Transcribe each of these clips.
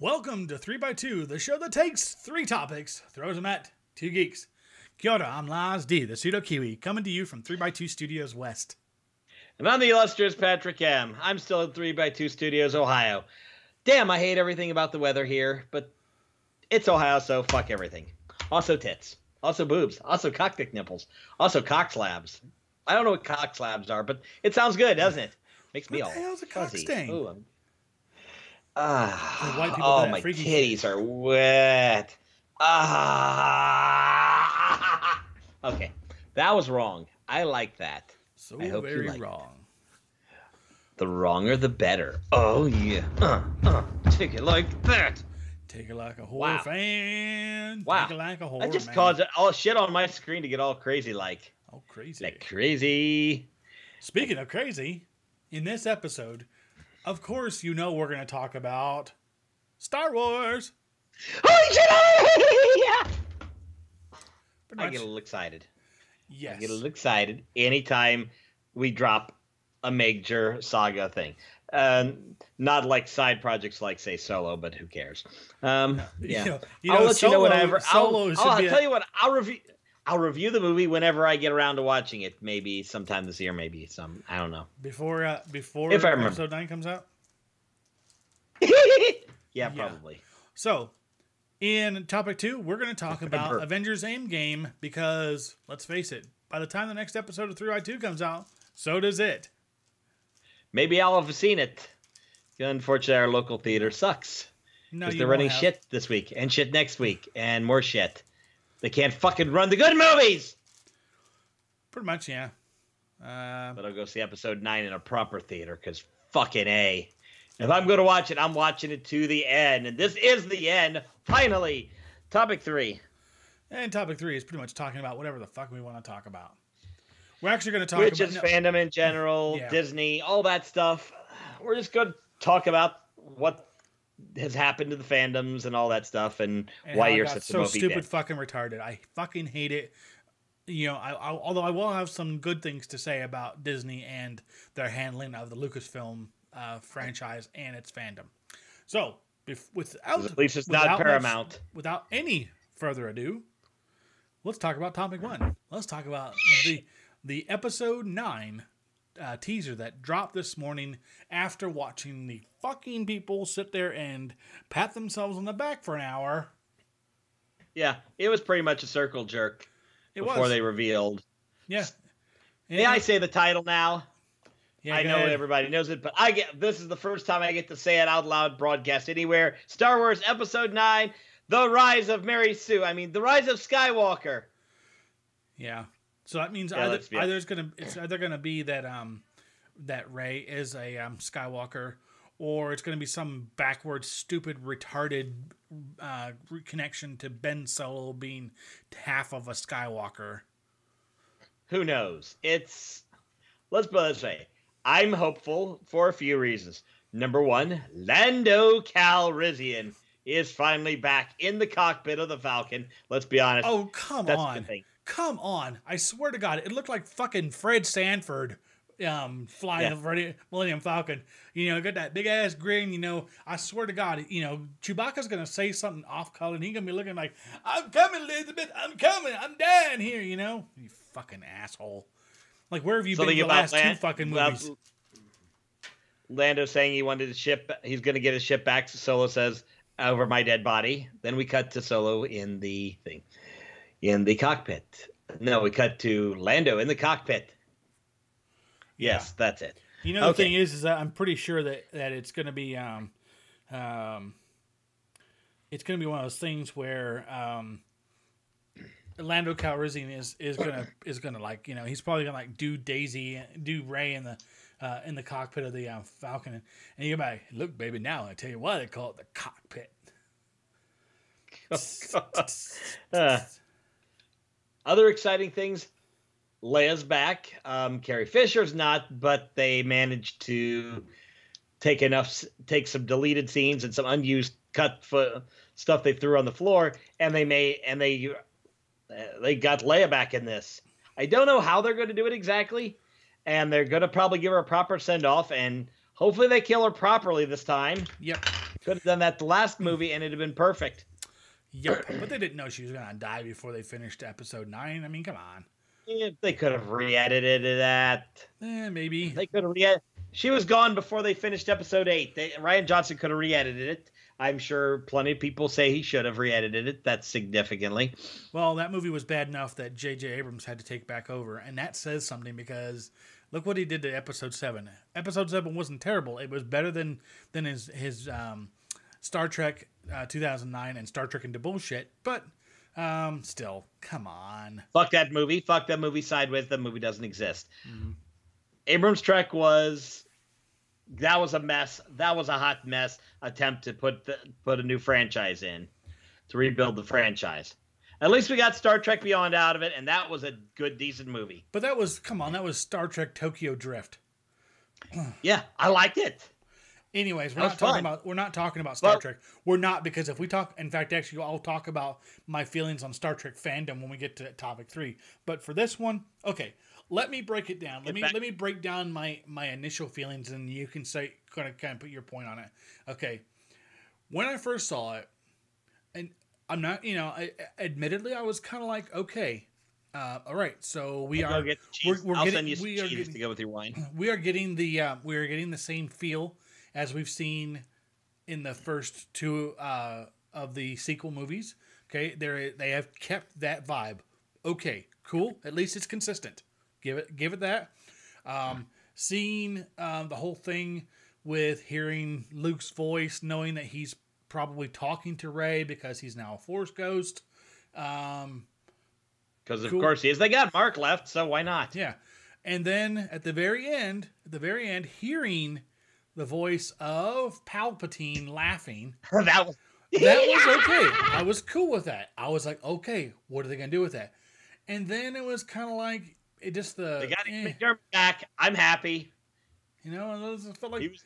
Welcome to 3x2, the show that takes three topics, throws them at two geeks. Kia ora, I'm Lars D, the Pseudo Kiwi, coming to you from 3x2 Studios West. And I'm the Illustrious Patrick M. I'm still at 3x2 Studios, Ohio. Damn, I hate everything about the weather here, but it's Ohio, so fuck everything. Also tits. Also boobs. Also cock dick nipples. Also cock slabs. I don't know what cock slabs are, but it sounds good, doesn't it? Makes me all What the hell's a cock fuzzy. stain? Ooh, white people oh, do that my freaky titties are wet. Okay, that was wrong. I like that. So I hope you very like wrong. The wronger, the better. Oh, yeah. Take it like that. Take it like a horror fan. Wow. Take it like a horror I just man. caused it all shit on my screen to get all crazy like. Oh, crazy. Like crazy. Speaking of crazy, in this episode, of course, you know we're going to talk about Star Wars. Holy shit! Yeah. Pretty I much. get a little excited. Yes. I get a little excited anytime we drop a major saga thing. Not like side projects like, say, Solo, but who cares? Yeah. I'll let you know whenever. I'll tell you what, I'll review the movie whenever I get around to watching it. Maybe sometime this year, maybe some. I don't know. Before If I remember. episode 9 comes out? Yeah, probably. So, in topic 2, we're going to talk about Avengers Endgame because, let's face it, by the time the next episode of 3x2 comes out, so does it. Maybe I'll have seen it. Unfortunately, our local theater sucks. No, Because they're running shit this week, and shit next week, and more shit. They can't fucking run the good movies! Pretty much, yeah. But I'll go see episode 9 in a proper theater, because fucking A. If I'm going to watch it, I'm watching it to the end. And this is the end, finally. Topic 3. And topic 3 is pretty much talking about whatever the fuck we want to talk about. We're actually going to talk Which about... is fandom in general, Yeah. Disney, all that stuff. We're just going to talk about what has happened to the fandoms and all that stuff, and why how it you're got such so a Moby stupid Dick. fucking retarded. I fucking hate it. You know, although I will have some good things to say about Disney and their handling of the Lucasfilm franchise and its fandom. So, At least it's not Paramount. Without any further ado, let's talk about topic 1. Let's talk about the episode 9 teaser that dropped this morning after watching the fucking people sit there and pat themselves on the back for an hour. Yeah, it was pretty much a circle jerk before they revealed. Yeah. May I say the title now? Yeah, I go know ahead. everybody knows it, but this is the first time I get to say it out loud, broadcast anywhere. Star Wars Episode 9, The Rise of Mary Sue. I mean, The Rise of Skywalker. Yeah. So that means Yeah, it's either gonna be that Rey is a Skywalker, or it's gonna be some backward, stupid, retarded connection to Ben Solo being half of a Skywalker. Who knows? Let's put it this way. I'm hopeful for a few reasons. Number 1, Lando Calrissian is finally back in the cockpit of the Falcon. Let's be honest. Oh, come That's on. the thing. Come on. I swear to God, it looked like fucking Fred Sanford flying the Millennium Falcon. You know, got that big ass grin, you know. I swear to God, you know, Chewbacca's going to say something off color and he's going to be looking like, I'm coming, Elizabeth. I'm coming. I'm dying here, you know. You fucking asshole. Like, where have you been the last 2 fucking movies? Lando saying he wanted he's going to get his ship back. Solo says, over my dead body. Then we cut to Solo in the cockpit. No, we cut to Lando in the cockpit. Yes, that's it. You know, the thing is that I'm pretty sure that it's going to be it's going to be one of those things where Lando Calrissian is gonna like, you know, he's probably gonna like do Rey in the cockpit of the Falcon, and you're like, look, baby, now I tell you why they call it the cockpit. Other exciting things. Leia's back. Carrie Fisher's not, but they managed to take some deleted scenes and some unused cut stuff they threw on the floor, and they got Leia back in this. I don't know how they're going to do it exactly, and they're going to probably give her a proper send-off, and hopefully they kill her properly this time. Yep. Could have done that the last movie, and it'd have been perfect. Yep, but they didn't know she was gonna die before they finished episode 9. I mean, come on. Yeah, they could have re-edited that. Maybe they could have re-edited. She was gone before they finished episode 8. Ryan Johnson could have re-edited it. I'm sure plenty of people say he should have re-edited it. That's significantly. Well, that movie was bad enough that J.J. Abrams had to take back over, and that says something because look what he did to episode 7. Episode 7 wasn't terrible. It was better than his Star Trek 2009 and Star Trek Into Bullshit, but still, come on. Fuck that movie. Fuck that movie sideways. That movie doesn't exist. Mm-hmm. Abrams' Trek was a mess. That was a hot mess attempt to put a new franchise in, to rebuild the franchise. At least we got Star Trek Beyond out of it, and that was a good, decent movie. But that was Star Trek Tokyo Drift. Yeah, I liked it. Anyways, we're not talking about Star Trek. We're not, because if we talk, in fact, actually, I'll talk about my feelings on Star Trek fandom when we get to topic 3. But for this one, okay, let me break it down. Let me break down my initial feelings, and you can say kind of put your point on it. Okay, when I first saw it, and I'm not, admittedly, I was kind of like, okay, all right, so I'll send you some cheese to go with your wine. We are getting the same feel as we've seen in the first 2 of the sequel movies. Okay, they have kept that vibe. Okay, cool. At least it's consistent. Give it that. Seeing the whole thing with hearing Luke's voice, knowing that he's probably talking to Rey because he's now a Force ghost. Because of course he is. They got Mark left, so why not? Yeah, and then at the very end, hearing the voice of Palpatine laughing. that was okay. I was cool with that. I was like, okay, what are they gonna do with that? And then it was kind of like they got McDermott back. I'm happy. It felt like he was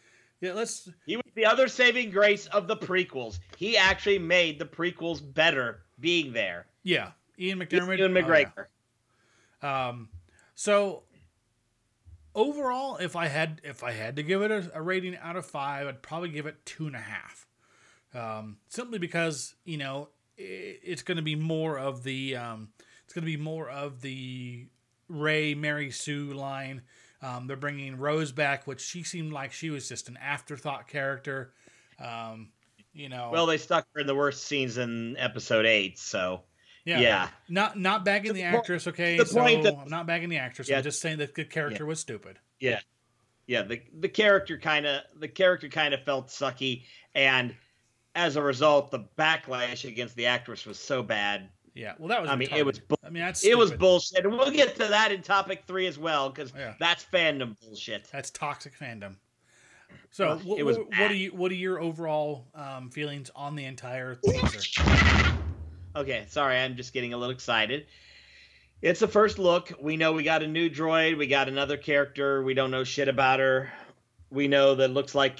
the other saving grace of the prequels. He actually made the prequels better being there. Yeah, Ian McDermott. Ian McGregor. Oh, yeah. So overall, if I had to give it a rating out of 5, I'd probably give it 2.5. Simply because it's going to be more of the Rey Mary Sue line. They're bringing Rose back, which she seemed like she was just an afterthought character. Well, they stuck her in the worst scenes in episode 8, so. Yeah. Not bagging the actress, okay? I'm not bagging the actress. Yeah. I'm just saying that the character was stupid. Yeah. Yeah, the character kind of felt sucky, and as a result, the backlash against the actress was so bad. Yeah. Well, that was it was bullshit. And we'll get to that in topic 3 as well, cuz that's fandom bullshit. That's toxic fandom. So, what are your overall feelings on the entire teaser? Okay, sorry, I'm just getting a little excited. It's the first look. We know we got a new droid. We got another character. We don't know shit about her. We know that looks like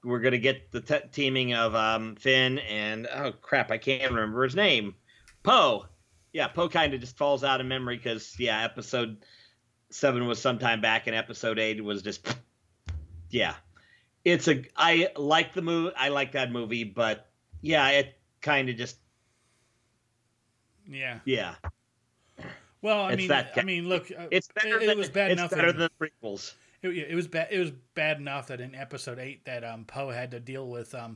we're gonna get the teaming of Finn and oh crap, I can't remember his name. Poe. Yeah, Poe kind of just falls out of memory because episode 7 was sometime back, and episode 8 was just I like the movie. I like that movie, but it kind of just yeah. Well, look, it's better. It was bad enough. It's better than the prequels. It was bad. It was bad enough that in episode 8 that Poe had to deal with the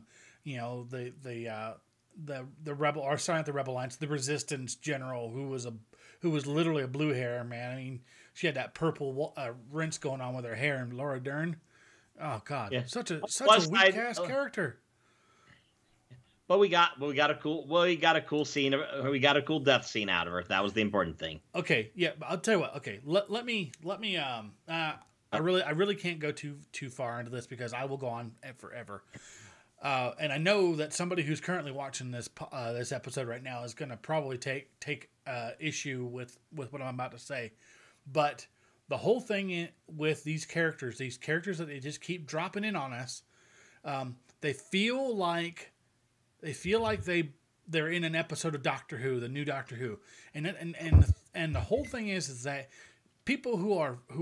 rebel, or sorry, not the Rebel Alliance, the Resistance general who was literally a blue hair man. I mean, she had that purple rinse going on with her hair, and Laura Dern. Oh God, such a weak ass character. But we got a cool scene. We got a cool death scene out of her. That was the important thing. Okay, yeah. I'll tell you what. Okay, let me. I really can't go too far into this because I will go on forever. And I know that somebody who's currently watching this episode right now is going to probably take issue with what I'm about to say. But the whole thing with these characters that they just keep dropping in on us, they feel like they're in an episode of Doctor Who, the new Doctor Who, and the whole thing is that people who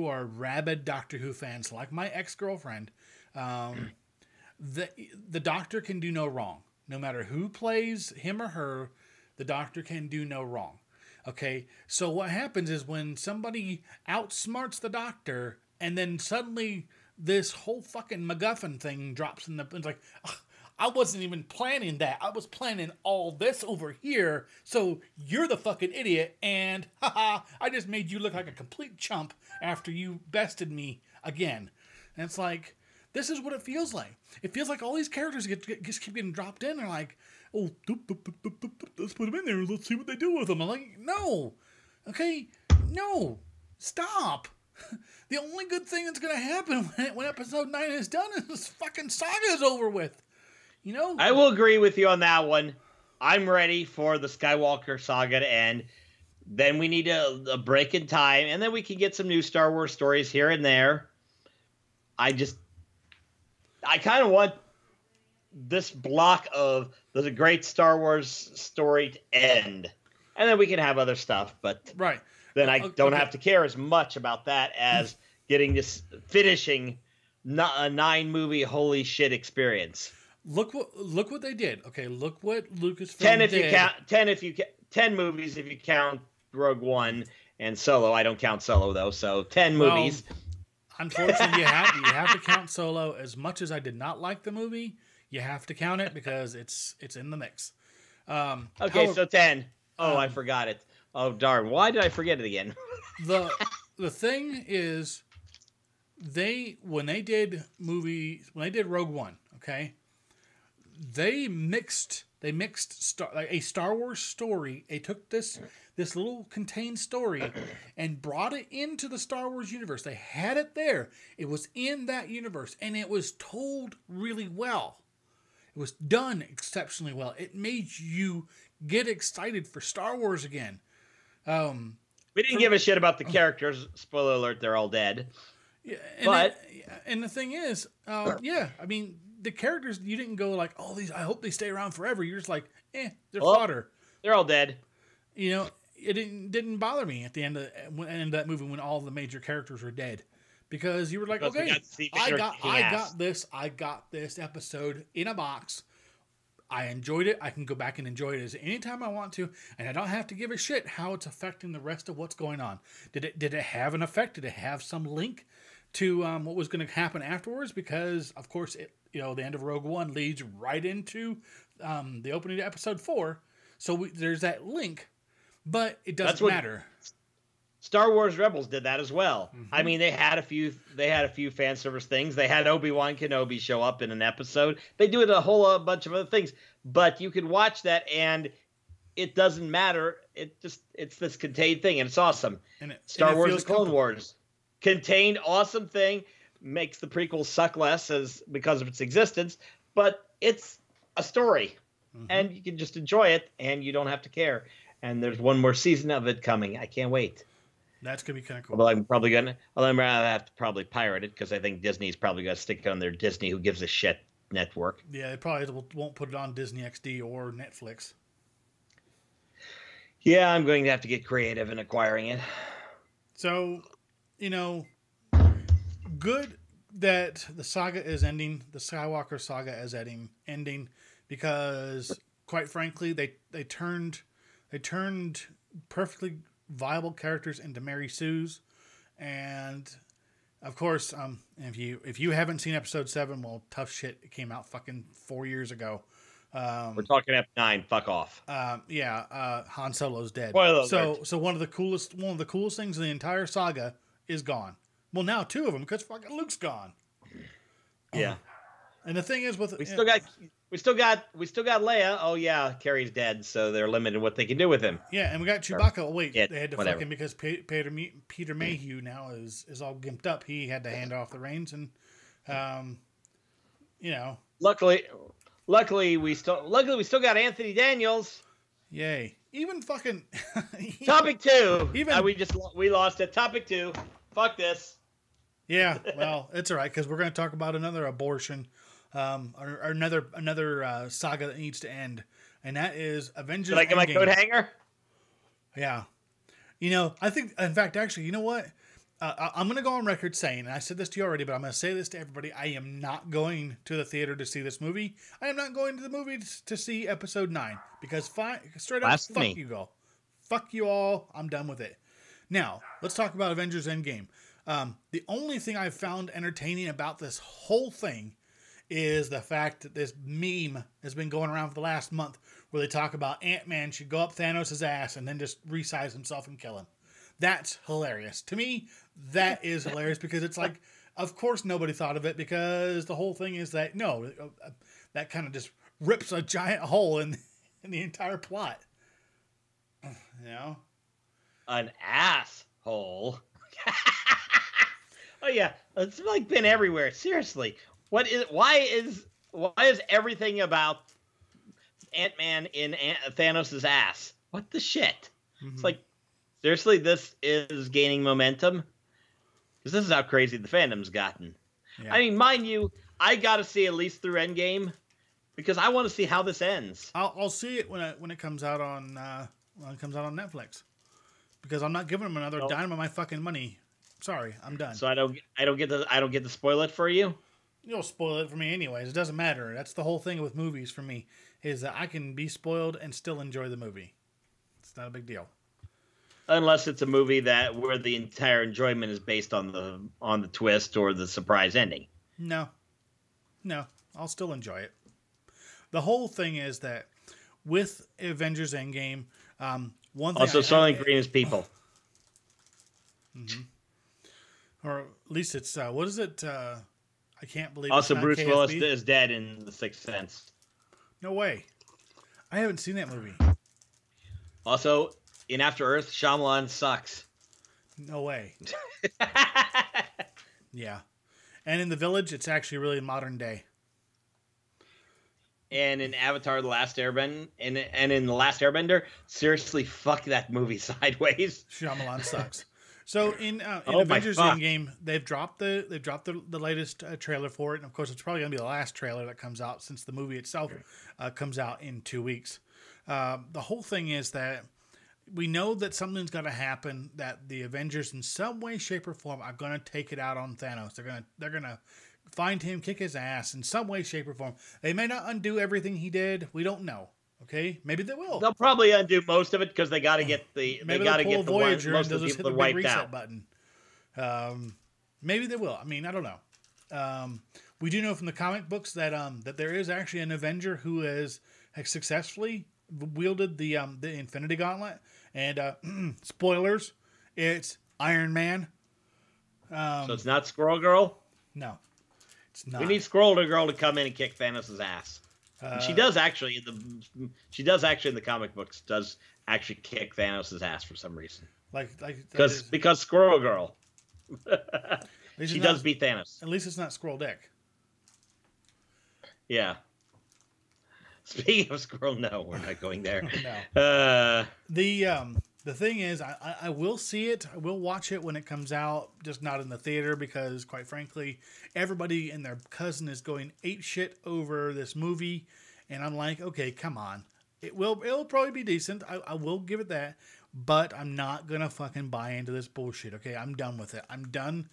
are rabid Doctor Who fans, like my ex-girlfriend, the Doctor can do no wrong. No matter who plays him or her, the Doctor can do no wrong. Okay, so what happens is when somebody outsmarts the Doctor, and then suddenly this whole fucking MacGuffin thing drops in it's like, ugh, I wasn't even planning that. I was planning all this over here, so you're the fucking idiot, and haha, I just made you look like a complete chump after you bested me again. And it's like, this is what it feels like. It feels like all these characters just keep getting dropped in. They're like, oh, let's put them in there and let's see what they do with them. I'm like, no. Okay? No. Stop. The only good thing that's going to happen when episode 9 is done is this fucking saga is over with. You know? I will agree with you on that one. I'm ready for the Skywalker saga to end. Then we need a break in time, and then we can get some new Star Wars stories here and there. I kind of want this block of the great Star Wars story to end. And then we can have other stuff, but right. Then I don't have to care as much about that as finishing a 9-movie holy shit experience. Look what they did. Okay, look what Lucasfilm did. 10 movies if you count Rogue One and Solo. I don't count Solo though, so 10 movies. Unfortunately, you have to count Solo. As much as I did not like the movie, you have to count it because it's in the mix. So 10. Oh, I forgot it. Oh darn! Why did I forget it again? The thing is, when they did Rogue One, okay, they mixed a Star Wars story. They took this little contained story and brought it into the Star Wars universe. They had it there. It was in that universe, and it was told really well. It was done exceptionally well. It made you get excited for Star Wars again. We didn't give a shit about the characters. Spoiler alert, they're all dead. Yeah, and the thing is, I mean, the characters, you didn't go like, oh, I hope they stay around forever. You're just like, they're fodder. They're all dead. You know, it didn't bother me at the end of that movie when all the major characters were dead. Because you were like, okay, I got this episode in a box. I enjoyed it. I can go back and enjoy it as anytime I want to, and I don't have to give a shit how it's affecting the rest of what's going on. Did it have an effect? Did it have some link to what was going to happen afterwards? Because of course, the end of Rogue One leads right into the opening to Episode 4, so there's that link, but it doesn't matter. Star Wars Rebels did that as well. Mm-hmm. I mean, they had a few fan service things. They had Obi-Wan Kenobi show up in an episode. They do it a whole bunch of other things. But you can watch that, and it doesn't matter. It's this contained thing, and it's awesome. Star Wars: The Clone Wars, contained, awesome thing, makes the prequels suck less because of its existence. But it's a story, and you can just enjoy it, and you don't have to care. And there's one more season of it coming. I can't wait. That's gonna be kind of cool. Well, I'm gonna have to probably pirate it because I think Disney's probably gonna stick it on their Disney Who Gives a Shit network. Yeah, they probably won't put it on Disney XD or Netflix. Yeah, I'm going to have to get creative in acquiring it. So, good that the saga is ending. The Skywalker saga is ending because, quite frankly, they turned perfectly viable characters into Mary Sue's, and of course, if you haven't seen Episode 7, well, tough shit. It came out fucking 4 years ago. We're talking F9. Fuck off. Han Solo's dead. Spoiler So one of the coolest things in the entire saga is gone. Well, now 2 of them because fucking Luke's gone. Yeah. And the thing is, we still got Leia. Oh yeah, Carrie's dead, so they're limited what they can do with him. Yeah, and we got Chewbacca. They had to fucking, because Peter Mayhew now is all gimped up. He had to hand off the reins, and Luckily we still got Anthony Daniels. Yay! Even fucking topic 2. We lost at topic 2. Fuck this. Yeah, well, it's all right because we're going to talk about another abortion. Or another saga that needs to end, and that is Avengers Endgame. Did I get my coat hanger? Yeah. I think, in fact, actually, you know what? I'm going to go on record saying, and I said this to you already, but I'm going to say this to everybody. I am not going to the theater to see this movie. I am not going to the movies to see episode 9 because straight up, fuck you all. Fuck you all. I'm done with it. Now, let's talk about Avengers Endgame. The only thing I've found entertaining about this whole thing is the fact that this meme has been going around for the last month where they talk about Ant-Man should go up Thanos' ass and then just resize himself and kill him. That's hilarious. To me, that is hilarious because it's like, of course nobody thought of it because the whole thing is that, no, that kind of just rips a giant hole in the entire plot. You know? An asshole. Oh yeah, it's like been everywhere. Seriously, why is everything about Ant-Man in Thanos' ass? What the shit? Mm-hmm. It's like, seriously, this is gaining momentum because this is how crazy the fandom's gotten. Yeah. I mean, mind you, I got to see at least through Endgame because I want to see how this ends. I'll see it when it comes out on Netflix because I'm not giving them another dime of my fucking money. Sorry, I'm done. So I don't get to spoil it for you. You'll spoil it for me anyways. It doesn't matter. That's the whole thing with movies for me is that I can be spoiled and still enjoy the movie. It's not a big deal. Unless it's a movie where the entire enjoyment is based on the twist or the surprise ending. No, I'll still enjoy it. The whole thing is that with Avengers Endgame, one thing also Soylent Green is people. Mm-hmm. Or at least it's what is it? I can't believe. Also, Bruce KSB. Willis is dead in The Sixth Sense. No way. I haven't seen that movie. Also, in After Earth, Shyamalan sucks. No way. Yeah. And in The Village, it's actually really modern day. And in Avatar: The Last Airbender, and in The Last Airbender, seriously, fuck that movie sideways. Shyamalan sucks. So in Avengers Endgame, they've dropped the latest trailer for it, and of course, it's probably gonna be the last trailer that comes out since the movie itself comes out in 2 weeks. The whole thing is that we know that something's going to happen, that the Avengers in some way, shape, or form are going to take it out on Thanos. They're gonna find him, kick his ass in some way, shape, or form. They may not undo everything he did. We don't know. Okay, maybe they will. They'll probably undo most of it because they got to get the Voyager most of the people wiped out. Button. Maybe they will. I mean, I don't know. We do know from the comic books that that there is actually an Avenger who has successfully wielded the Infinity Gauntlet. And spoilers, it's Iron Man. So it's not Squirrel Girl? No, it's not. We need Squirrel Girl to come in and kick Thanos' ass. She does actually in the comic books. Does actually kick Thanos' ass for some reason. Because Squirrel Girl. She does beat Thanos. At least it's not Squirrel Dick. Yeah. Speaking of Squirrel, no, we're not going there. No. The thing is, I will see it. I will watch it when it comes out, just not in the theater because, quite frankly, everybody and their cousin is going ape shit over this movie, and I'm like, okay, come on. It'll probably be decent. I will give it that, but I'm not gonna fucking buy into this bullshit. Okay, I'm done with it. I'm done.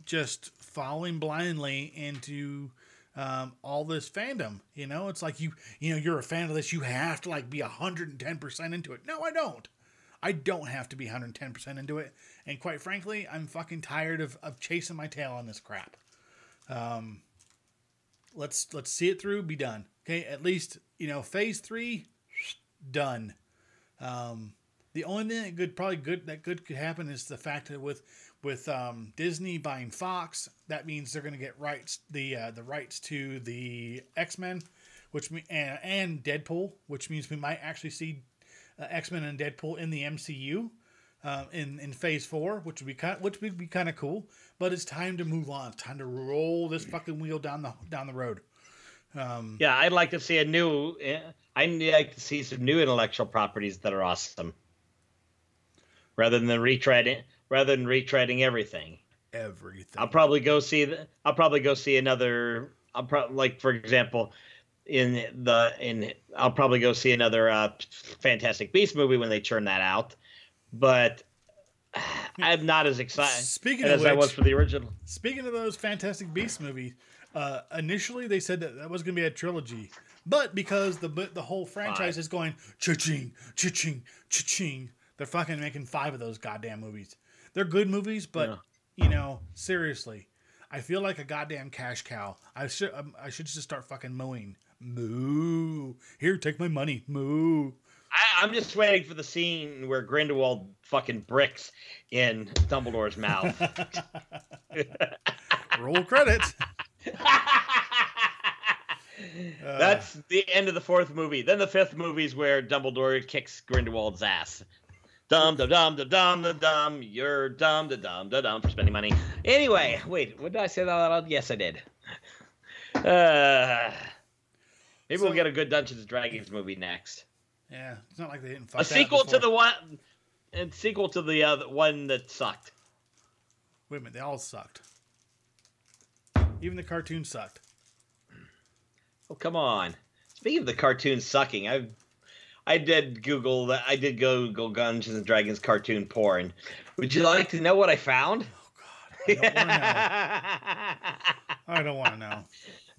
Just following blindly into all this fandom. You know, it's like you're a fan of this. You have to be 110% into it. No, I don't. I don't have to be 110% into it. And quite frankly, I'm fucking tired of chasing my tail on this crap. Let's see it through. Be done. Okay, at least phase 3 done. The only thing that could happen is the fact that with Disney buying Fox, that means they're going to get the rights to the X-Men, and Deadpool, which means we might actually see X-Men and Deadpool in the MCU in Phase 4, which would be kind of cool. But it's time to move on. It's time to roll this fucking wheel down the road. Yeah, I'd like to see I'd like to see some new intellectual properties that are awesome, rather than retreading everything. I'll probably go see another. For example, I'll probably go see another Fantastic Beasts movie when they churn that out. But I'm not as excited as I was for the original. Speaking of those Fantastic Beasts movies, initially they said that was going to be a trilogy, but because the whole franchise is going cha-ching, cha-ching, cha-ching, they're fucking making 5 of those goddamn movies. They're good movies, but seriously, I feel like a goddamn cash cow. I should just start fucking mooing. Moo. Here, take my money. Moo. I'm just waiting for the scene where Grindelwald fucking bricks in Dumbledore's mouth. Roll credits. That's the end of the 4th movie. Then the 5th movie is where Dumbledore kicks Grindelwald's ass. Dum dum dum dum dum dum dum. You're dumb da dum da dum for spending money. Anyway, wait, what did I say that out? Yes, I did. Maybe we'll get a good Dungeons and Dragons movie next. Yeah, it's not like they didn't fuck a sequel to the one, and sequel to the other one that sucked. Wait a minute, they all sucked. Even the cartoon sucked. Oh, come on. Speaking of the cartoon sucking, I did Google that. I did Google Dungeons and Dragons cartoon porn. Would you like to know what I found? Oh God, I don't want to know.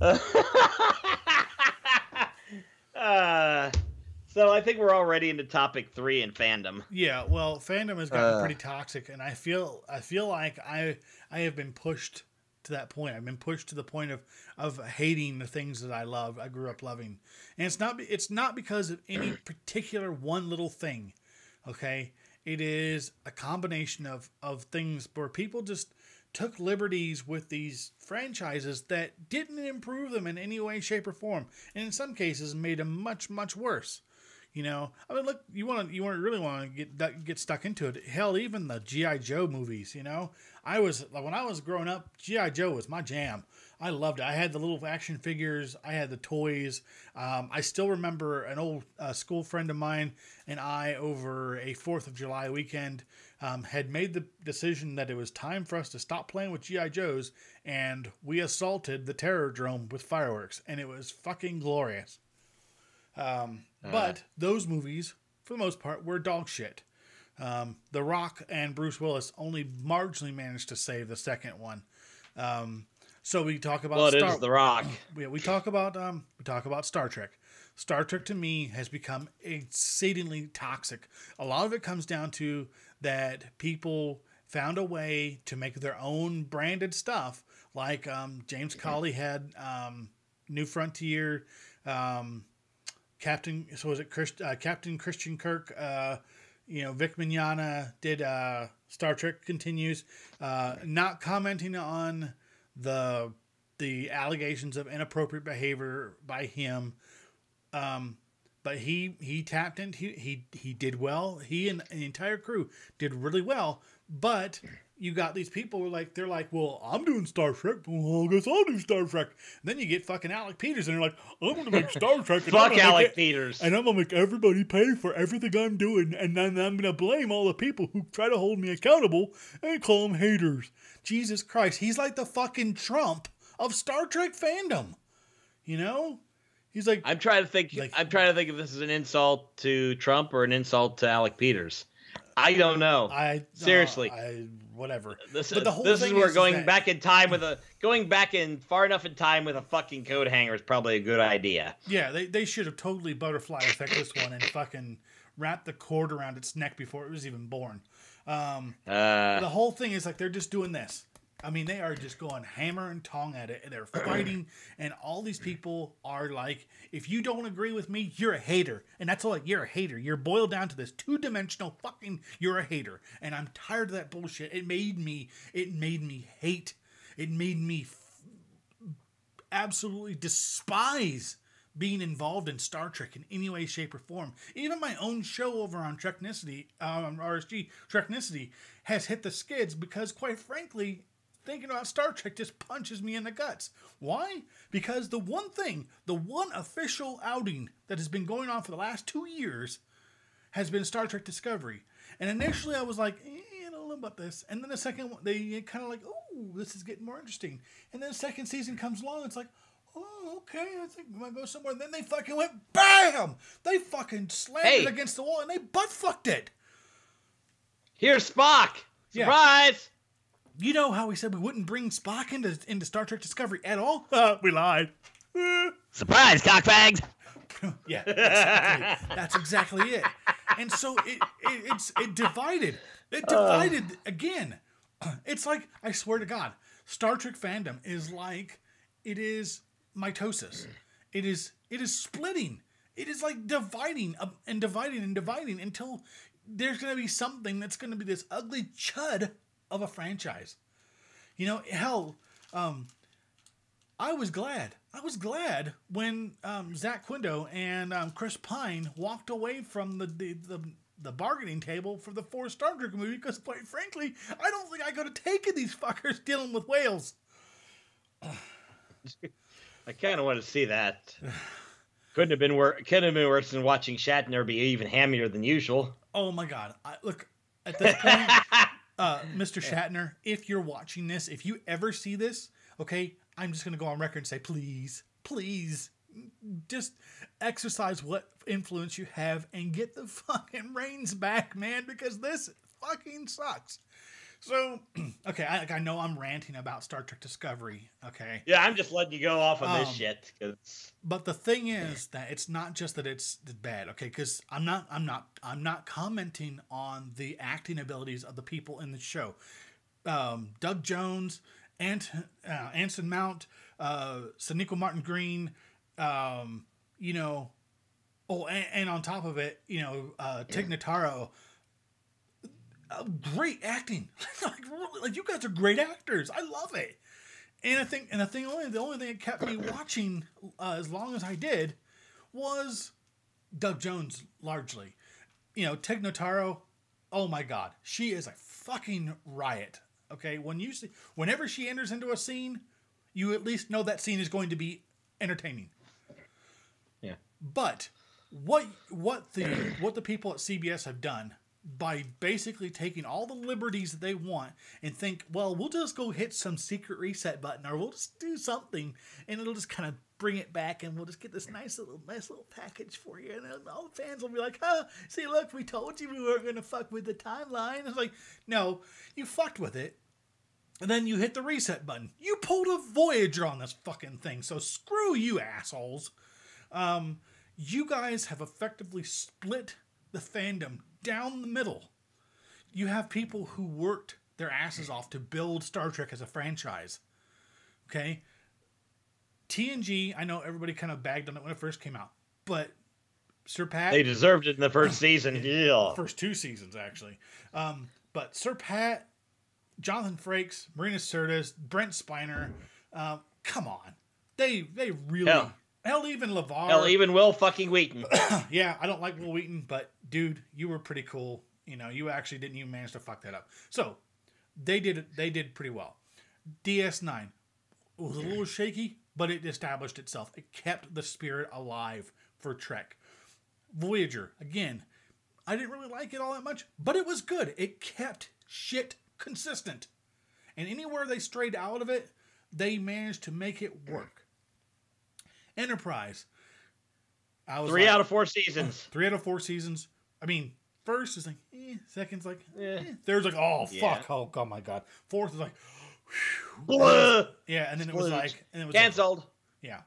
I don't want to know. So I think we're already into topic 3 in fandom. Yeah, well, fandom has gotten pretty toxic, and I feel like I have been pushed to that point. I've been pushed to the point of hating the things that I love. I grew up loving, and it's not because of any particular one little thing. Okay, it is a combination of things where people just took liberties with these franchises that didn't improve them in any way, shape, or form, and in some cases made them much, much worse. I mean, look, you really want to get stuck into it. Hell, even the G.I. Joe movies. When I was growing up, G.I. Joe was my jam. I loved it. I had the little action figures. I had the toys. I still remember an old school friend of mine and I, over a 4th of July weekend, had made the decision that it was time for us to stop playing with G.I. Joes, and we assaulted the Terrordrome with fireworks, and it was fucking glorious. But those movies, for the most part, were dog shit. The Rock and Bruce Willis only marginally managed to save the second one. So we talk about. Well, it is The Rock. We talk about Star Trek. Star Trek to me has become exceedingly toxic. A lot of it comes down to that people found a way to make their own branded stuff. Like James Cawley had New Frontier. Captain Christian Kirk, Vic Mignogna did Star Trek Continues, not commenting on the allegations of inappropriate behavior by him, but he tapped into, he did well. He and the entire crew did really well, but you got these people who they're like, well, I'm doing Star Trek. Well, I guess I'll do Star Trek. And then you get fucking Alec Peters, and they're like, I'm going to make Star Trek. And fuck Alec Peters. And I'm going to make everybody pay for everything I'm doing. And then I'm going to blame all the people who try to hold me accountable and call them haters. Jesus Christ. He's like the fucking Trump of Star Trek fandom. He's like, I'm trying to think if this is an insult to Trump or an insult to Alec Peters. I don't know. Seriously. Whatever. This is where going back far enough in time with a fucking coat hanger is probably a good idea. Yeah, they should have totally butterfly effect this one and fucking wrapped the cord around its neck before it was even born. The whole thing is they're just doing this. I mean, they are just going hammer and tong at it, and they're fighting, and all these people are like, if you don't agree with me, you're a hater. And that's all, you're a hater. You're boiled down to this two-dimensional fucking, you're a hater. And I'm tired of that bullshit. It made me hate. It made me absolutely despise being involved in Star Trek in any way, shape, or form. Even my own show over on Treknicity, RSG, Treknicity, has hit the skids because, quite frankly, thinking about Star Trek just punches me in the guts. Why? Because the one official outing that has been going on for the last 2 years has been Star Trek Discovery. And initially I was like, I don't know about this. And then the second one, they kind of like, oh, this is getting more interesting. And then the second season comes along, it's like, oh, okay, I think we might go somewhere. And then they fucking went, BAM! They fucking slammed it against the wall and they butt-fucked it. Here's Spock. Surprise! Yeah. You know how we said we wouldn't bring Spock into Star Trek Discovery at all? We lied. Surprise, cockbags! Yeah, that's exactly it. And so it divided. It divided again. It's like, I swear to God, Star Trek fandom is like, it is mitosis. It is splitting. It is like dividing and dividing and dividing until there's going to be something that's going to be this ugly chud of a franchise. You know, hell, I was glad when Zach Quinto and Chris Pine walked away from the bargaining table for the 4th Star Trek movie, because quite frankly, I don't think I could have taken these fuckers dealing with whales. I kind of want to see that. Couldn't have been worse than watching Shatner be even hammier than usual. Oh my God! Look, at this point, Mr. Shatner, if you're watching this, if you ever see this, okay, I'm just gonna go on record and say, please, just exercise what influence you have and get the fucking reins back, man, because this fucking sucks. So, okay, I know I'm ranting about Star Trek Discovery, okay? Yeah, I'm just letting you go off on this shit. But the thing is that it's not just that it's bad, okay? Because I'm not commenting on the acting abilities of the people in the show. Doug Jones, Anson Mount, Sonequa Martin Green, you know, and on top of it, you know, Tig Notaro. Great acting. like you guys are great actors. I love it. And the only thing that kept me watching as long as I did was Doug Jones, largely. You know, Tig Notaro, oh my God, she is a fucking riot. Okay, whenever she enters into a scene, you at least know that scene is going to be entertaining. Yeah. But what the people at CBS have done, by basically taking all the liberties that they want and think, well, we'll just go hit some secret reset button, or we'll just do something and it'll just kind of bring it back, and we'll just get this nice little package for you, and then all the fans will be like, see, look, we told you we weren't going to fuck with the timeline. It's like, no, you fucked with it, and then you hit the reset button. You pulled a Voyager on this fucking thing, so screw you, assholes. You guys have effectively split the fandom down the middle. You have people who worked their asses off to build Star Trek as a franchise. Okay? TNG, I know everybody kind of bagged on it when it first came out, but Sir Pat... They deserved it in the first season. Yeah. First 2 seasons, actually. But Sir Pat, Jonathan Frakes, Marina Sirtis, Brent Spiner, come on. They really... Hell, even LeVar. Hell, even Will fucking Wheaton. Yeah, I don't like Will Wheaton, but dude, you were pretty cool. You know, you actually didn't even manage to fuck that up. So, they did pretty well. DS9 was a little shaky, but it established itself. It kept the spirit alive for Trek. Voyager, again, I didn't really like it all that much, but it was good. It kept shit consistent. And anywhere they strayed out of it, they managed to make it work. Enterprise. 3 out of 4 seasons. 3 out of 4 seasons. I mean, first is like, second's like, Third's like, oh, fuck. Oh my God. Fourth is like, yeah, and then it was like, canceled. Yeah.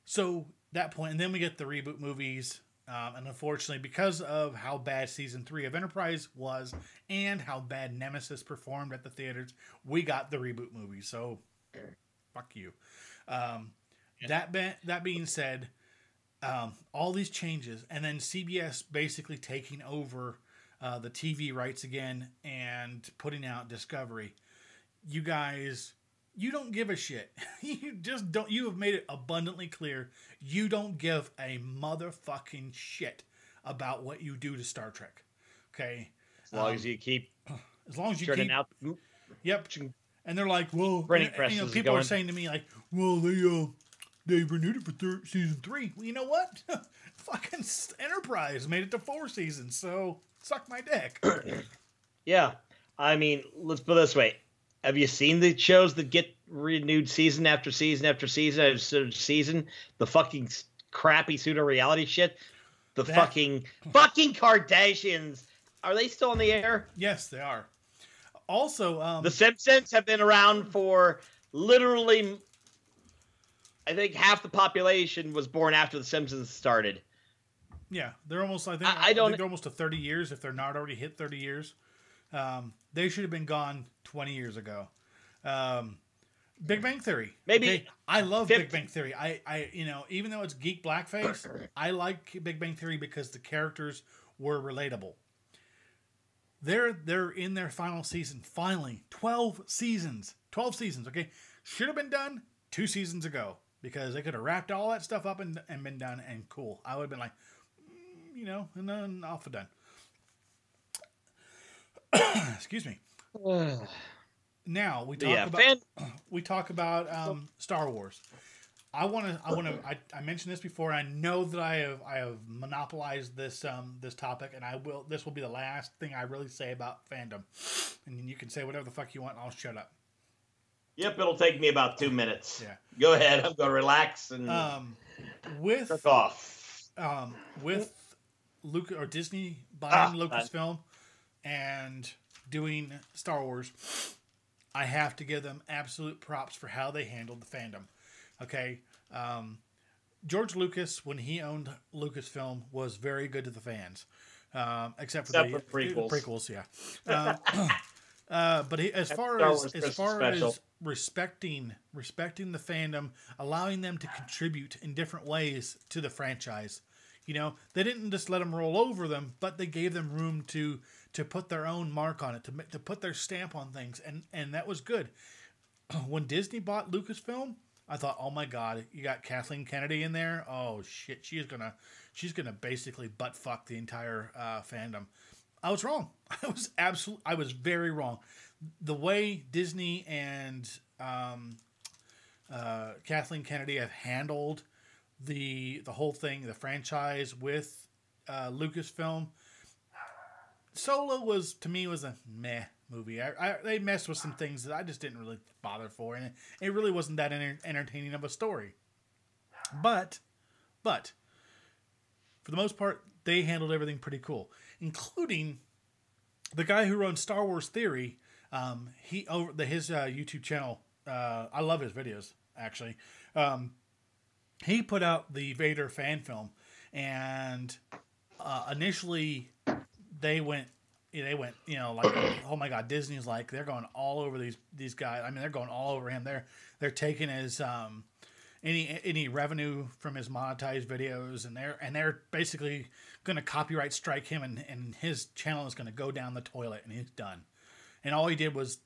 So that point, and then we get the reboot movies. And unfortunately, because of how bad season 3 of Enterprise was and how bad Nemesis performed at the theaters, we got the reboot movies. So, fuck you. That being said, all these changes, and then CBS basically taking over the TV rights again and putting out Discovery. You guys, you don't give a shit. You just don't. You have made it abundantly clear you don't give a motherfucking shit about what you do to Star Trek. Okay, as long as you keep, out. Yep. And they're like, well, and, people are saying to me like, well, they renewed it for season 3. Well, you know what? Fucking Enterprise made it to 4 seasons, so suck my dick. Yeah. I mean, let's put it this way. Have you seen the shows that get renewed season after season after season after season? The fucking crappy pseudo reality shit? The fucking Kardashians Are they still in the air? Yes, they are. Also, The Simpsons have been around for literally, I think half the population was born after the Simpsons started. Yeah, they're almost. I think they're almost to 30 years if they're not already hit 30 years. They should have been gone 20 years ago. Big Bang Theory. Maybe. Okay? I love 50. Big Bang Theory. I even though it's geek blackface, I like Big Bang Theory because the characters were relatable. They're in their final season. Finally, 12 seasons. 12 seasons. Okay, should have been done 2 seasons ago because they could have wrapped all that stuff up and been done and cool. I would have been like, and then off and done. Excuse me. Now we talk about Star Wars. I mentioned this before. I know that I have monopolized this topic, and this will be the last thing I really say about fandom. And you can say whatever the fuck you want, and I'll shut up. Yep, it'll take me about 2 minutes. Yeah, go ahead. I'm gonna relax and with off. With Luke or Disney buying Lucasfilm and doing Star Wars, I have to give them absolute props for how they handled the fandom. Okay, George Lucas, when he owned Lucasfilm, was very good to the fans, except for the prequels. Yeah, but as far as respecting the fandom, allowing them to contribute in different ways to the franchise, they didn't just let them roll over them, but they gave them room to put their own mark on it, to put their stamp on things, and that was good. When Disney bought Lucasfilm, I thought, oh my God, you got Kathleen Kennedy in there. Oh shit, she's gonna basically butt fuck the entire fandom. I was wrong. I was very wrong. The way Disney and Kathleen Kennedy have handled the whole thing, the franchise with Lucasfilm. Solo was a meh movie. They messed with some things that I just didn't really bother for, and it really wasn't that entertaining of a story. But for the most part, they handled everything pretty cool, including the guy who runs Star Wars Theory. His YouTube channel. I love his videos actually. He put out the Vader fan film, and initially they went, like, oh my God, Disney's like, they're going all over these guys. I mean, they're going all over him. They're taking his any revenue from his monetized videos, and they're basically going to copyright strike him, and his channel is going to go down the toilet, and he's done. And all he did was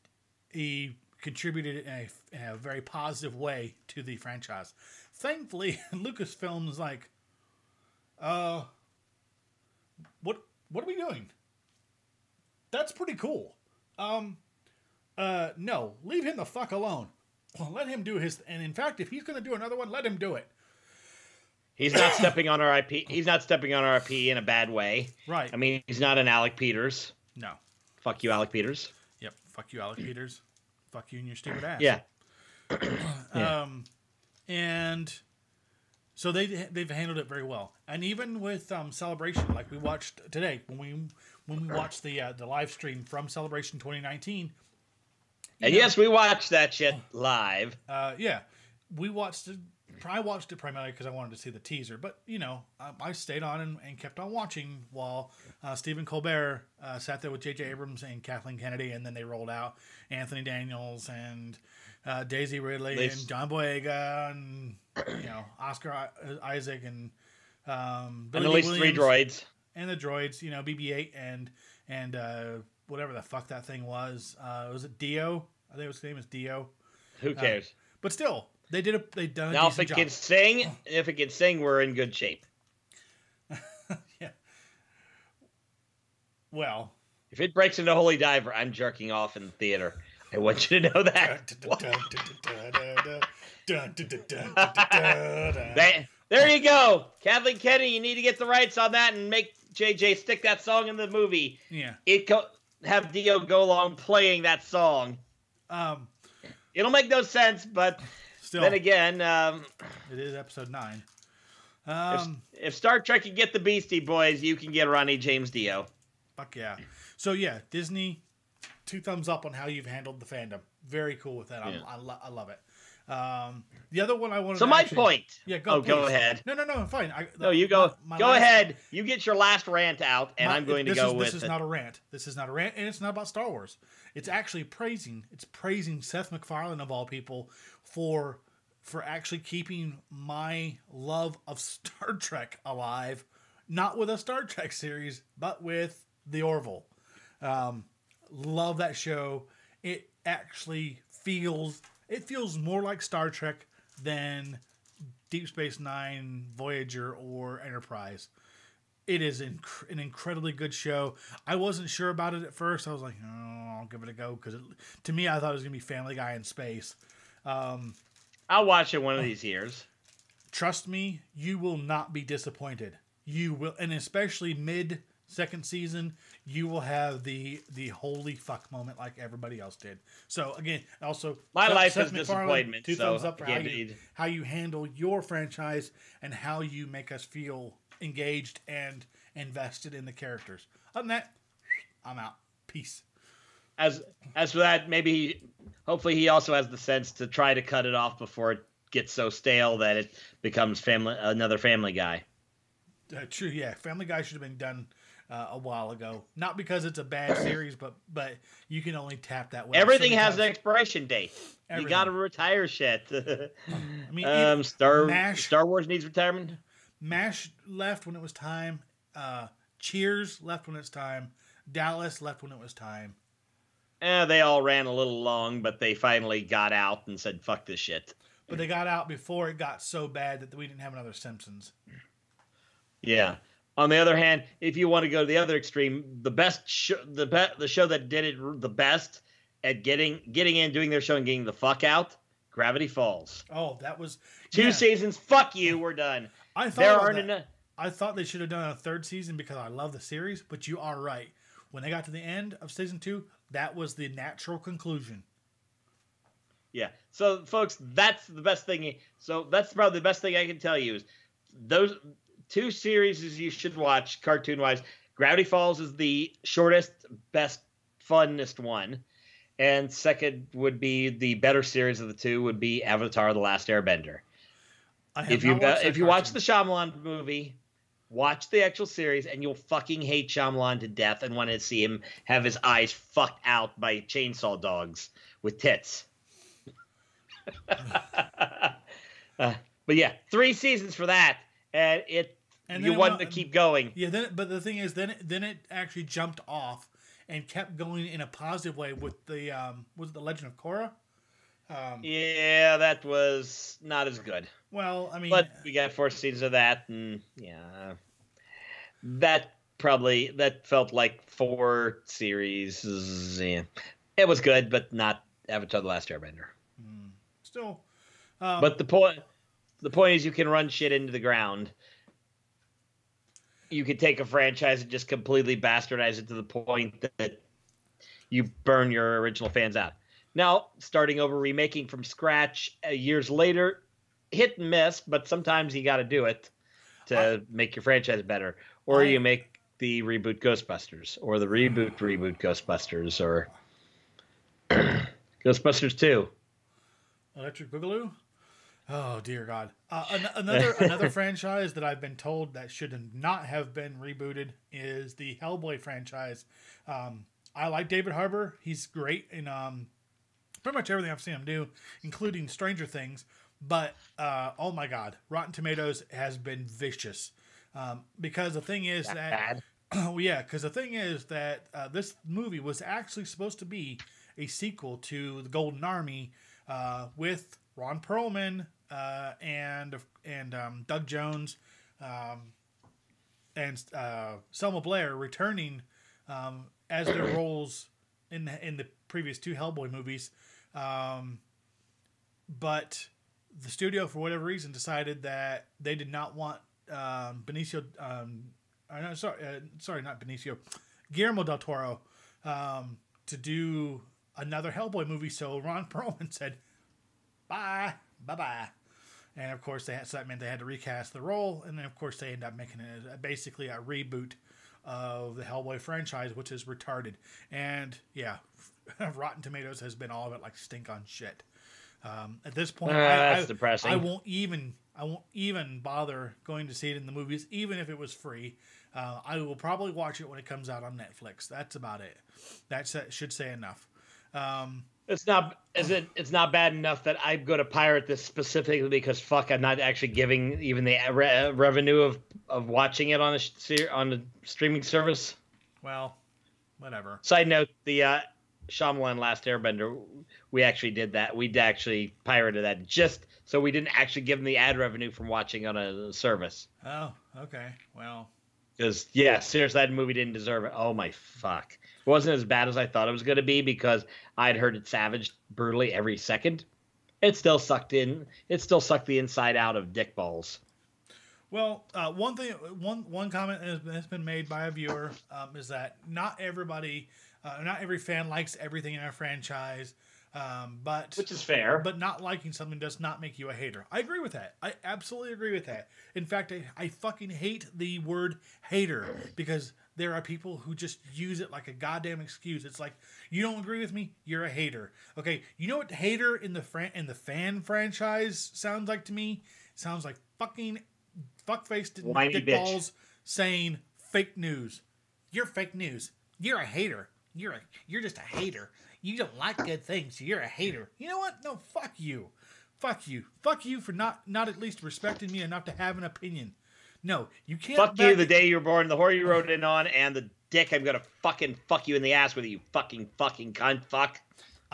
he contributed in a very positive way to the franchise. Thankfully, Lucasfilm's like, what are we doing? That's pretty cool. No, leave him the fuck alone. Let him do his, and in fact, if he's going to do another one, let him do it. He's not stepping on our IP. He's not stepping on our IP in a bad way. Right. I mean, he's not an Alec Peters. No. Fuck you, Alec Peters. Yep. Fuck you, Alec Peters. Fuck you and your stupid ass. Yeah. And so they've handled it very well. And even with Celebration, like we watched today, when we watched the live stream from Celebration 2019. And yes, we watched that shit live. Yeah, we watched it. I watched it primarily because I wanted to see the teaser, but I stayed on and kept on watching while Stephen Colbert sat there with J.J. Abrams and Kathleen Kennedy, and then they rolled out Anthony Daniels and Daisy Ridley and John Boyega and Oscar Isaac and Billy at least Williams 3 droids and the droids, BB-8 and whatever the fuck that thing was. Was it Dio? I think his name is Dio. Who cares? But still. They've done a now, decent job. If it can sing, we're in good shape. Yeah. Well, if it breaks into Holy Diver, I'm jerking off in the theater. I want you to know that. There you go, Kathleen Kennedy. You need to get the rights on that and make JJ stick that song in the movie. Yeah. Have Dio go along playing that song. It'll make no sense, but. Still, then again, it is episode 9. If Star Trek can get the Beastie Boys, you can get Ronnie James Dio. Fuck yeah. So yeah, Disney, 2 thumbs up on how you've handled the fandom. Very cool with that. I love it. The other one I wanted so to my point. Yeah, go ahead. No, fine. No, you go. Go ahead. You get your last rant out, and I'm going to go with This is not a rant. This is not a rant, and it's not about Star Wars. It's actually praising Seth MacFarlane, of all people, for actually keeping my love of Star Trek alive, not with a Star Trek series, but with the Orville. Love that show. It actually feels more like Star Trek than Deep Space Nine, Voyager, or Enterprise. It is an incredibly good show. I wasn't sure about it at first. I was like, oh, I'll give it a go, because to me, I thought it was going to be Family Guy in space. I'll watch it one of these years. Trust me, you will not be disappointed. You will, and especially mid-second season, you will have the holy fuck moment like everybody else did. So again, also my life Seth is MacFarlane, disappointment. 2 thumbs up for indeed. how you handle your franchise and how you make us feel engaged and invested in the characters. Other than that, I'm out. Peace. As for that, hopefully he also has the sense to try to cut it off before it gets so stale that it becomes another Family Guy. True, yeah. Family Guy should have been done a while ago. Not because it's a bad series, but you can only tap that way. Everything has an expiration date. Everything. You got to retire shit. I mean, Star Wars needs retirement. MASH left when it was time. Cheers left when it's time. Dallas left when it was time. They all ran a little long, but they finally got out and said, fuck this shit. But they got out before it got so bad that we didn't have another Simpsons. Yeah. On the other hand, if you want to go to the other extreme, the show that did it the best at getting in, doing their show, and getting the fuck out, Gravity Falls. Oh, that was 2 seasons. Fuck you. We're done. I thought they should have done a 3rd season because I love the series, but you are right. When they got to the end of season 2, that was the natural conclusion. Yeah. So, folks, that's the best thing. So that's probably the best thing I can tell you is those 2 series you should watch cartoon-wise. Gravity Falls is the shortest, best, funnest one. And second would be the better series of the 2 would be Avatar: The Last Airbender. If you watch the Shyamalan movie, watch the actual series, and you'll fucking hate Shyamalan to death and want to see him have his eyes fucked out by chainsaw dogs with tits. But yeah, 3 seasons for that, and you want to keep going. Yeah, but the thing is, then it actually jumped off and kept going in a positive way with the was it the Legend of Korra? Yeah, that was not as good. Well, I mean, but we got 4 seasons of that, and yeah, that felt like 4 series. Yeah. It was good, but not Avatar: The Last Airbender. Still, but the point is, you can run shit into the ground. You could take a franchise and just completely bastardize it to the point that you burn your original fans out. Now, starting over, remaking from scratch years later, hit and miss, but sometimes you got to do it to make your franchise better. Or you make the reboot Ghostbusters, or the reboot Ghostbusters, or Ghostbusters 2. Electric Boogaloo? Oh, dear God. Another franchise that I've been told that should not have been rebooted is the Hellboy franchise. I like David Harbour. He's great in pretty much everything I've seen him do, including Stranger Things. But, oh my God, Rotten Tomatoes has been vicious. Because the thing is that this movie was actually supposed to be a sequel to The Golden Army with Ron Perlman and Doug Jones and Selma Blair returning as their roles in the previous 2 Hellboy movies. But the studio, for whatever reason, decided that they did not want Benicio. Not Benicio. Guillermo del Toro to do another Hellboy movie. So Ron Perlman said, bye. And of course, that meant they had to recast the role. And then, of course, they ended up making it basically a reboot of the Hellboy franchise, which is retarded. And yeah, Rotten Tomatoes has been all of it like stink on shit. At this point, that's depressing. I won't even bother going to see it in the movies, even if it was free. I will probably watch it when it comes out on Netflix. That's about it. That should say enough. It's not bad enough that I'm going to pirate this specifically because fuck, I'm not actually giving even the revenue of watching it on a streaming service. Well, whatever. Side note: the Shyamalan Last Airbender, we actually did that. We actually pirated that just so we didn't actually give them the ad revenue from watching on a service. Oh, okay. Well, because yeah, seriously, that movie didn't deserve it. Oh my fuck. It wasn't as bad as I thought it was going to be because I'd heard it savaged brutally every second. It still sucked in. It still sucked the inside out of dick balls. Well, one comment has been made by a viewer is that not every fan likes everything in a franchise, but which is fair. But not liking something does not make you a hater. I agree with that. I absolutely agree with that. In fact, I fucking hate the word hater because there are people who just use it like a goddamn excuse. It's like, you don't agree with me, you're a hater. Okay, you know what hater in the fan franchise sounds like to me? It sounds like fucking fuck-faced dickballs saying fake news. You're fake news. You're a hater. You're just a hater. You don't like good things, so you're a hater. You know what? No, fuck you. Fuck you. Fuck you for not at least respecting me enough to have an opinion. No, you can't. Fuck you the day you were born, the whore you rode in on, and the dick I'm gonna fucking fuck you in the ass with, you fucking cunt fuck.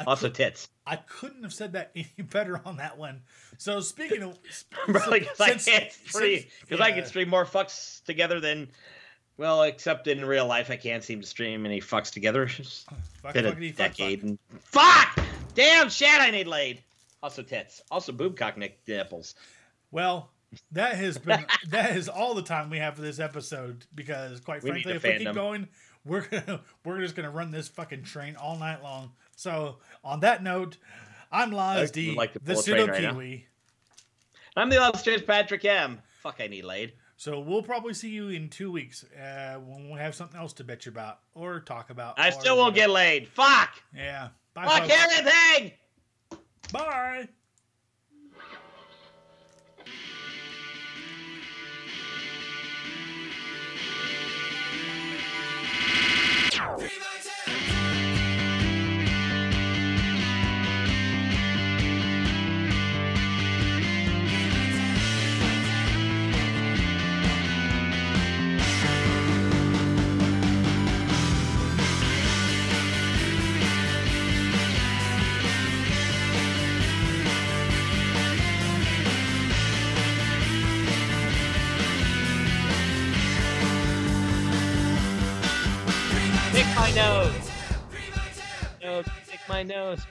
Also tits. I couldn't have said that any better on that one. So speaking of, really, because I can stream more fucks together than, well, except in real life, I can't seem to stream any fucks together. Been a decade and fuck. Damn shit, I need laid. Also tits. Also boob cock nipples. Well, that is all the time we have for this episode because, quite frankly, if we keep going, we're just gonna run this fucking train all night long. So, on that note, I'm Lars D, the Pseudo Kiwi. I'm the Illustrious Patrick M. Fuck, I need laid. So we'll probably see you in 2 weeks when we have something else to bitch about or talk about. I still won't get laid. Fuck. Yeah. Bye. Fuck everything. Bye. Pick my nose. No, pick my nose.